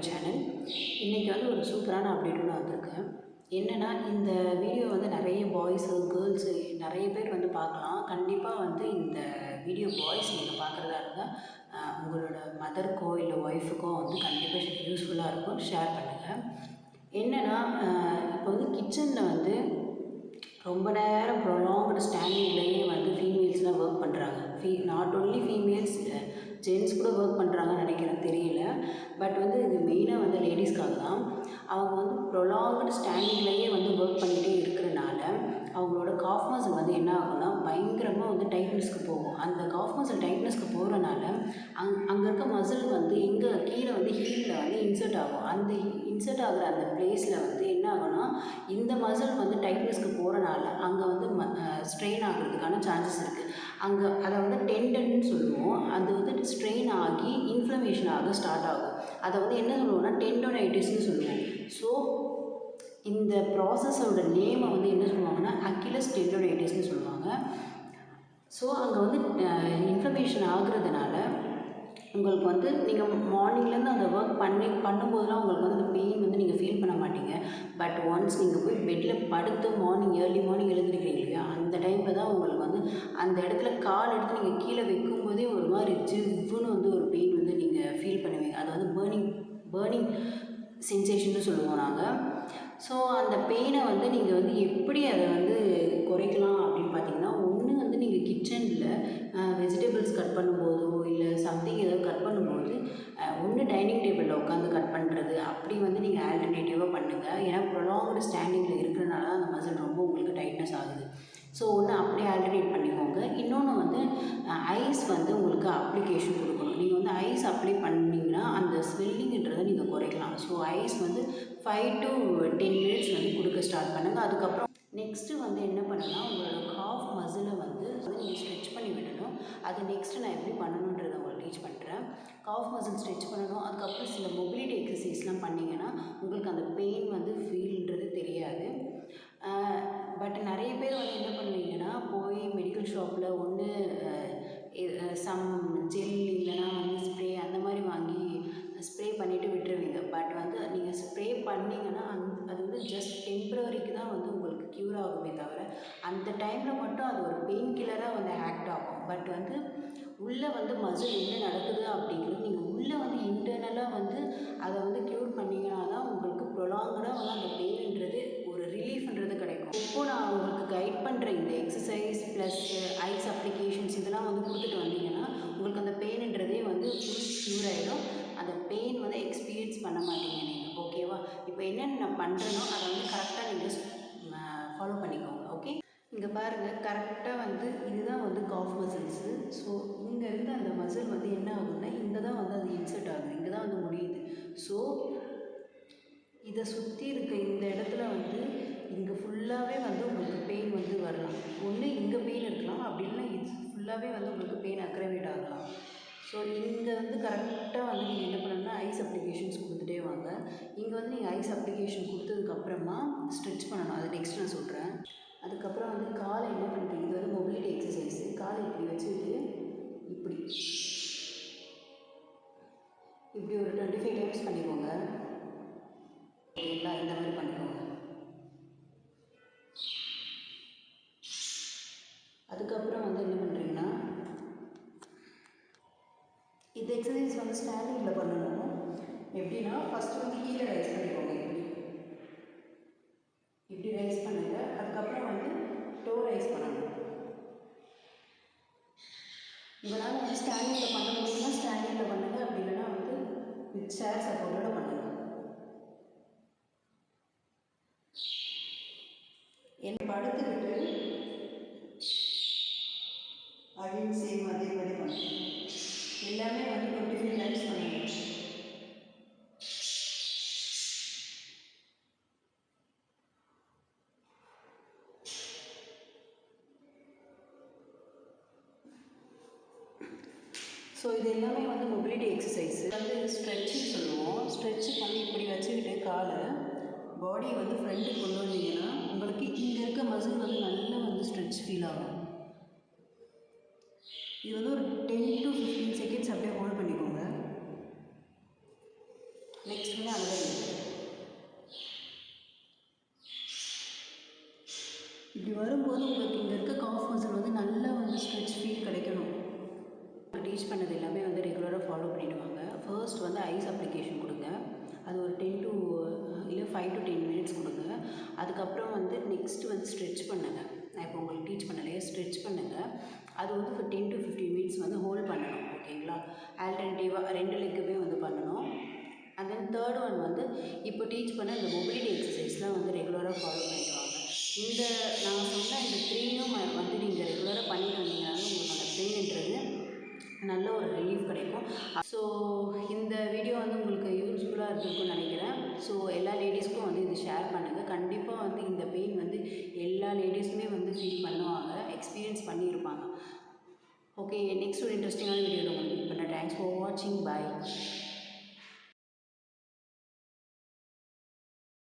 My channel. இன்றைக்கி வந்து ஒரு சூப்பரான அப்டேட்டோட வந்திருக்கேன். என்னென்னா, இந்த வீடியோ வந்து நிறைய பாய்ஸு கேர்ள்ஸு நிறைய பேர் வந்து பார்க்கலாம். கண்டிப்பாக வந்து இந்த வீடியோ பாய்ஸ் நீங்கள் பார்க்குறதா இருந்தால் உங்களோட மதருக்கோ இல்லை ஒய்ஃபுக்கோ வந்து கண்டிப்பாக யூஸ்ஃபுல்லாக இருக்கும். ஷேர் பண்ணுங்கள். என்னென்னா, இப்போ வந்து கிச்சனில் வந்து ரொம்ப நேரம் ப்ரொலாங்டு ஸ்டாண்டிங்லேயே வந்து ஃபீமேல்ஸ்லாம் ஒர்க் பண்ணுறாங்க. நாட் ஒன்லி ஃபீமேல்ஸ், ஜென்ட்ஸ் கூட ஒர்க் பண்ணுறாங்கன்னு நினைக்கிறேன், தெரியல. பட் வந்து இது மெயினாக வந்து லேடிஸ்க்காக தான். அவங்க வந்து ப்ரொலாங்டு ஸ்டாண்டிங்லேயே வந்து ஒர்க் பண்ணிகிட்டே இருக்கிறனால அவங்களோட காஃப் மசில் வந்து என்ன ஆகும்னா பயங்கரமாக வந்து டைட்னஸ்க்கு போகும். அந்த காஃப் மசில் டைட்னஸ்க்கு போகிறனால அங்கே இருக்க மசில் வந்து எங்கே கீழே வந்து ஹீலில் வந்து இன்சர்ட் ஆகும். அந்த இன்சர்ட் ஆகிற அந்த பிளேஸில் வந்து என்ன ஆகும்னா இந்த மசில் வந்து டைட்னஸ்க்கு போகிறனால அங்கே வந்து ஸ்ட்ரெயின் ஆகிறதுக்கான சான்சஸ் இருக்குது. அங்கே அதை வந்து டெண்டன்னு சொல்லுவோம். அது வந்து ஸ்ட்ரெயின் ஆகி இன்ஃப்ளமேஷன் ஆக ஸ்டார்ட் ஆகும். அதை வந்து என்ன சொல்லுவோம்னா டெண்டோனைட்டிஸ்ன்னு சொல்லுவோம். ஸோ இந்த ப்ராசஸோட நேமை வந்து என்ன சொல்லுவாங்கன்னா அக்கிலஸ் டெண்டோனைட்டிஸ்ன்னு சொல்லுவாங்க. ஸோ அங்கே வந்து இன்ஃப்ளமேஷன் ஆகுறதுனால உங்களுக்கு வந்து நீங்கள் மார்னிங்லேருந்து அந்த ஒர்க் பண்ணும்போதெல்லாம் உங்களுக்கு வந்து அந்த பெயின் வந்து நீங்கள் ஃபீல் பண்ண மாட்டீங்க. பட் ஒன்ஸ் நீங்கள் போய் பெட்டில் படுத்து ஏர்லி மார்னிங் எழுந்திருக்கிறீங்க இல்லையா, அந்த டைமில் தான் உங்களுக்கு வந்து அந்த இடத்துல கால் எடுத்து நீங்கள் கீழே வைக்கும்போதே ஒரு மாதிரி ஜிவ்வுன்னு வந்து ஒரு பெயின் வந்து நீங்கள் ஃபீல் பண்ணுவீங்க. அது வந்து பேர்னிங் சென்சேஷன்னு சொல்லுவோம் நாங்கள். ஸோ அந்த பெயினை வந்து நீங்கள் வந்து எப்படி அதை வந்து குறைக்கலாம் அப்படின்னு பார்த்தீங்கன்னா, ஒன்று வந்து நீங்கள் கிச்சனில் வெஜிடபிள்ஸ் கட் பண்ணும்போதோ இல்லை சம்திங் ஏதாவது கட் பண்ணும்போது ஒன்று டைனிங் டேபிளில் உட்காந்து கட் பண்ணுறது, அப்படி வந்து நீங்கள் ஆல்டர்னேட்டிவாக பண்ணுங்கள். ஏன்னா ப்ரொலாங்டு ஸ்டாண்டிங்கில் இருக்கிறனால அந்த மசில் ரொம்ப உங்களுக்கு டைட்னஸ் ஆகுது. ஸோ ஒன்று அப்படியே ஆல்டர்னேட் பண்ணிக்கோங்க. இன்னொன்று வந்து ஐஸ் வந்து உங்களுக்கு அப்ளிகேஷன் கொடுக்கணும். நீங்கள் வந்து ஐஸ் அப்ளை பண்ணிங்கன்னா அந்த ஸ்வெல்லிங்கிறத நீங்கள் குறைக்கலாம். ஸோ ஐஸ் வந்து 5 to 10 மினிட்ஸ் வந்து கொடுக்க ஸ்டார்ட் பண்ணுங்கள். அதுக்கப்புறம் நெக்ஸ்ட்டு வந்து என்ன பண்ணணும்னா உங்களோட காஃப் மசிலை வந்து நீங்கள் ஸ்ட்ரெச் பண்ணி விடணும். அது நெக்ஸ்ட்டு நான் எப்படி பண்ணணுன்றதை உங்களுக்கு டீச் பண்ணுறேன். காஃப் மசில் ஸ்ட்ரெச் பண்ணணும். அதுக்கப்புறம் சில மொபிலிட்டி எக்ஸசைஸ்லாம் பண்ணிங்கன்னா உங்களுக்கு அந்த பெயின் வந்து ஃபீல்ன்றது தெரியாது. பட் நிறைய பேர் வந்து என்ன பண்ணுவீங்கன்னா போய் மெடிக்கல் ஷாப்பில் ஒன்று சம் ஜெல் இல்லைனா வந்து ஸ்ப்ரே அந்த மாதிரி வாங்கி ஸ்ப்ரே பண்ணிவிட்டு விட்டுருவீங்க. பட் வந்து நீங்கள் ஸ்ப்ரே பண்ணிங்கன்னா அது வந்து ஜஸ்ட் டெம்ப்ரவரிக்கு தான் வந்து உங்களுக்கு க்யூர் ஆகுமே தவிர அந்த டைமில் மட்டும் அது ஒரு பெயின் கில்லராக வந்து ஆக்ட் ஆகும். பட் வந்து உள்ளே வந்து மசில் என்ன நடக்குது அப்படிங்கிறது நீங்கள் உள்ளே வந்து இன்டர்னலாக வந்து அதை வந்து க்யூர் பண்ணிங்கன்னா தான் உங்களுக்கு ப்ரொலாங்கடாக வந்து அந்த பெயின்ன்றது ஒரு ரிலீஃப்ன்றது கிடைக்கும். இப்போது நான் உங்களுக்கு கைட் பண்ணுற இந்த எக்ஸசைஸ் ப்ளஸ் ஐஸ் அப்ளிகேஷன்ஸ் இதெல்லாம் வந்து கொடுத்துட்டு வந்தீங்கன்னா உங்களுக்கு அந்த பெயின்ன்றதே வந்து ஃபுல் க்யூர் ஆகிடும். அந்த பெயின் வந்து எக்ஸ்பீரியன்ஸ் பண்ண மாட்டீங்க நீங்கள். ஓகேவா? இப்போ என்னென்ன நான் பண்ணுறேனோ அதை வந்து கரெக்டாக நீங்கள் ஃபாலோ பண்ணிக்கோங்க. ஓகே, இங்கே பாருங்கள், கரெக்டாக வந்து இதுதான் வந்து காஃப் மசில்ஸு. ஸோ இங்கேருந்து அந்த மசில் வந்து என்ன ஆகுதுன்னா இங்கே தான் வந்து அது இன்சர்ட் ஆகுது, இங்கே தான் வந்து முடியுது. ஸோ இதை சுற்றி இருக்க இந்த இடத்துல வந்து இங்கே ஃபுல்லாகவே வந்து உங்களுக்கு பெயின் வந்து வரலாம். ஒன்று இங்கே பெயின் இருக்கலாம், அப்படி இல்லைன்னா இது ஃபுல்லாகவே வந்து உங்களுக்கு பெயின் அக்ரவேட் ஆகலாம். ஸோ இங்கே வந்து கரெக்டாக வந்து நீங்கள் என்ன பண்ணணும்னா ஐஸ் அப்ளிகேஷன்ஸ் கொடுத்துட்டே வாங்க. இங்கே வந்து நீங்கள் ஐஸ் அப்ளிகேஷன் கொடுத்ததுக்கப்புறமா ஸ்ட்ரெச் பண்ணணும். அது நெக்ஸ்ட் நான் சொல்கிறேன். அதுக்கப்புறம் வந்து காலை என்ன பண்ணுறீங்க, இது வந்து மொபிலிட்டி எக்ஸசைஸு. காலை இப்படி வச்சுக்கிட்டு இப்படி ஒரு 25 டைம்ஸ் பண்ணிக்கோங்க. ஓகேங்களா? இந்த மாதிரி பண்ணிக்கோங்க. அதுக்கப்புறம் வந்து என்ன பண்ணுறீங்கன்னா இந்த எக்ஸசைஸ் வந்து ஸ்டாண்டிங்கில் பண்ணணும். எப்படின்னா ஃபஸ்ட்டு வந்து கீழே ரைஸ் பண்ணிக்கோங்க. இப்படி ரைஸ் பண்ணுங்கள். அதுக்கப்புறம் வந்து டோ ரைஸ் பண்ணணும். இதனால் வந்து ஸ்டாண்டிங்கில் பண்ண முடியும்னா ஸ்டாண்டிங்கில் பண்ணுங்கள், அப்படி இல்லைன்னா வந்து வித் சேர் சப்போர்ட்டோட பண்ணுங்கள். என் படுத்துக்கிட்டு அகைன் சேம் அதே மாதிரி பண்ணுங்கள். எல்லாமே வந்து 25 டைம்ஸ் பண்ணுங்கள். ஸோ இது எல்லாமே வந்து மொபிலிட்டி எக்ஸசைஸு. வந்து ஸ்ட்ரெச்சிங் சொல்லுவோம். ஸ்ட்ரெச்சிங் வந்து இப்படி வச்சுக்கிட்டு காலை பாடியை வந்து ஃப்ரண்ட்டுக்கு கொண்டு வந்தீங்கன்னா உங்களுக்கு இங்கே இருக்க மசில் வந்து நல்லா வந்து ஸ்ட்ரெச் ஃபீல் ஆகும். இது வந்து ஒரு 10 to 15 செகண்ட்ஸ் அப்படியே ஹோல்ட் பண்ணிக்கோங்க. நெக்ஸ்ட் வந்து அனதர் நெக். இப்படி வரும்போது உங்களுக்கு இங்கே இருக்க காஃப் மசில் வந்து நல்லா வந்து ஸ்ட்ரெச் ஃபீல் கிடைக்கணும். டீச் பண்ணது எல்லாமே வந்து ரெகுலராக ஃபாலோ பண்ணிவிடுவாங்க. ஃபர்ஸ்ட் வந்து ஐஸ் அப்ளிகேஷன் கொடுங்க. அது ஒரு 10 to இல்லை 5 to 10 மினிட்ஸ் கொடுங்க. அதுக்கப்புறம் வந்து நெக்ஸ்ட்டு வந்து ஸ்ட்ரெச் பண்ணுங்கள். நான் இப்போ உங்களுக்கு டீச் பண்ணலையே, ஸ்ட்ரெச் பண்ணுங்கள். அது வந்து for 10 to 15 மினிட்ஸ் வந்து ஹோல்ட் பண்ணணும். ஓகேங்களா? ஆல்டர்னேட்டிவாக 2 லெக்குமே வந்து பண்ணணும். அண்ட் தென் தேர்ட் ஒன் வந்து இப்போ டீச் பண்ண இந்த மொபிலிட்டி எக்ஸசைஸ்லாம் வந்து ரெகுலராக ஃபாலோ பண்ணிட்டு வாங்க. இந்த நான் சொன்ன இந்த 3யும் வந்து நீங்கள் ரெகுலராக பண்ணிட்டு வந்தீங்கன்னாலும் உங்களுக்கு அந்த பெயின்ன்றது நல்ல ஒரு ரிலீஃப் கிடைக்கும். ஸோ இந்த வீடியோ வந்து உங்களுக்கு யூஸ்ஃபுல்லாக இருந்திருக்கும்னு நினைக்கிறேன். ஸோ எல்லா லேடிஸ்க்கும் வந்து இது ஷேர் பண்ணுங்கள். கண்டிப்பாக வந்து இந்த பெயின் வந்து எல்லா லேடிஸுமே வந்து ஃபீல் பண்ணுவாங்க, எக்ஸ்பீரியன்ஸ் பண்ணியிருப்பாங்க. ஓகே, நெக்ஸ்ட் ஒரு இன்ட்ரெஸ்டிங்கான வீடியோவில் உங்களுக்கு மீட் பண்ணேன். தேங்க்ஸ் ஃபார் வாட்சிங். பை.